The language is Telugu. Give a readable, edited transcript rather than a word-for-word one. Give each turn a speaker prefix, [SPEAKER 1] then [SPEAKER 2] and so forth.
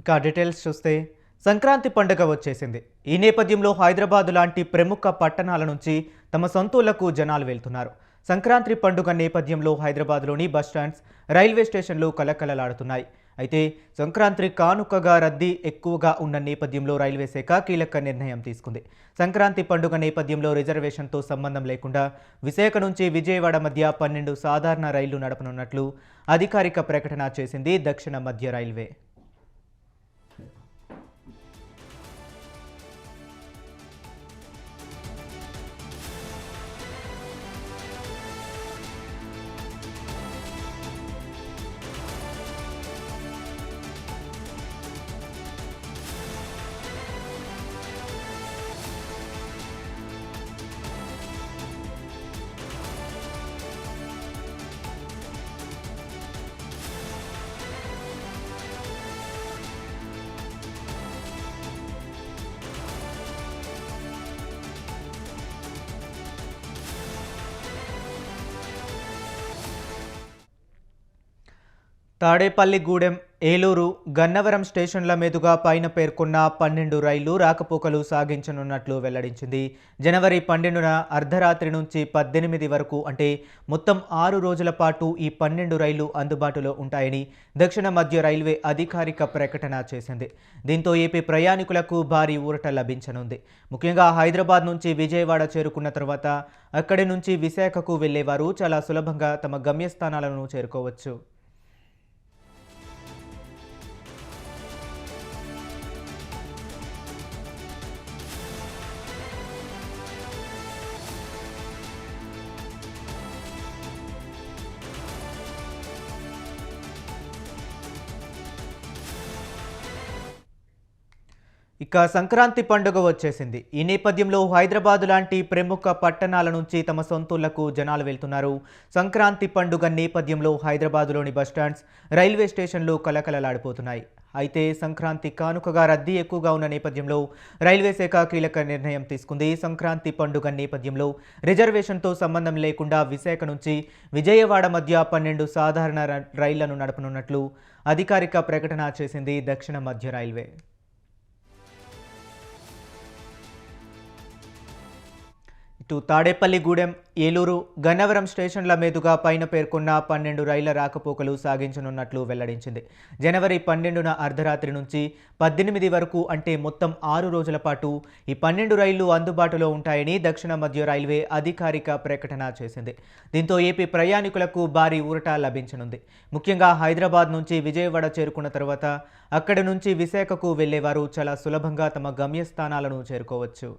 [SPEAKER 1] ఇక డీటెయిల్స్ చూస్తే సంక్రాంతి పండుగ వచ్చేసింది. ఈ నేపథ్యంలో హైదరాబాద్ లాంటి ప్రముఖ పట్టణాల నుంచి తమ సొంతూళ్లకు జనాలు వెళ్తున్నారు. సంక్రాంతి పండుగ నేపథ్యంలో హైదరాబాద్లోని బస్టాండ్స్, రైల్వే స్టేషన్లు కలకలలాడుతున్నాయి. అయితే సంక్రాంతి కానుకగా రద్దీ ఎక్కువగా ఉన్న నేపథ్యంలో రైల్వే శాఖ కీలక నిర్ణయం తీసుకుంది. సంక్రాంతి పండుగ నేపథ్యంలో రిజర్వేషన్తో సంబంధం లేకుండా విశాఖ నుంచి విజయవాడ మధ్య 12 సాధారణ రైళ్లు నడపనున్నట్లు అధికారిక ప్రకటన చేసింది దక్షిణ మధ్య రైల్వే. తాడేపల్లిగూడెం, ఏలూరు, గన్నవరం స్టేషన్ల మీదుగా పైన పేర్కొన్న 12 రైళ్లు రాకపోకలు సాగించనున్నట్లు వెల్లడించింది. జనవరి 12న అర్ధరాత్రి నుంచి 18 వరకు అంటే మొత్తం 6 రోజుల పాటు ఈ 12 రైళ్లు అందుబాటులో ఉంటాయని దక్షిణ మధ్య రైల్వే అధికారిక ప్రకటన చేసింది. దీంతో ఏపీ ప్రయాణికులకు భారీ ఊరట లభించనుంది. ముఖ్యంగా హైదరాబాద్ నుంచి విజయవాడ చేరుకున్న తర్వాత అక్కడి నుంచి విశాఖకు వెళ్లేవారు చాలా సులభంగా తమ గమ్యస్థానాలను చేరుకోవచ్చు. ఇక సంక్రాంతి పండుగ వచ్చేసింది. ఈ నేపథ్యంలో హైదరాబాద్ లాంటి ప్రముఖ పట్టణాల నుంచి తమ సొంతూళ్లకు జనాలు వెళ్తున్నారు. సంక్రాంతి పండుగ నేపథ్యంలో హైదరాబాద్లోని బస్టాండ్స్, రైల్వే స్టేషన్లు కలకలలాడిపోతున్నాయి. అయితే సంక్రాంతి కానుకగా రద్దీ ఎక్కువగా ఉన్న నేపథ్యంలో రైల్వే శాఖ కీలక నిర్ణయం తీసుకుంది. సంక్రాంతి పండుగ నేపథ్యంలో రిజర్వేషన్తో సంబంధం లేకుండా విశాఖ నుంచి విజయవాడ మధ్య 12 సాధారణ రైళ్లను నడపనున్నట్లు అధికారిక ప్రకటన చేసింది దక్షిణ మధ్య రైల్వే. ఇటు తాడేపల్లిగూడెం, ఏలూరు, గన్నవరం స్టేషన్ల మీదుగా పైన పేర్కొన్న 12 రైళ్ల రాకపోకలు సాగించనున్నట్లు వెల్లడించింది. జనవరి 12న అర్ధరాత్రి నుంచి 18 వరకు అంటే మొత్తం 6 రోజుల పాటు ఈ 12 రైళ్లు అందుబాటులో ఉంటాయని దక్షిణ మధ్య రైల్వే అధికారిక ప్రకటన చేసింది. దీంతో ఏపీ ప్రయాణికులకు భారీ ఊరట లభించనుంది. ముఖ్యంగా హైదరాబాద్ నుంచి విజయవాడ చేరుకున్న తర్వాత అక్కడి నుంచి విశాఖకు వెళ్లేవారు చాలా సులభంగా తమ గమ్యస్థానాలను చేరుకోవచ్చు.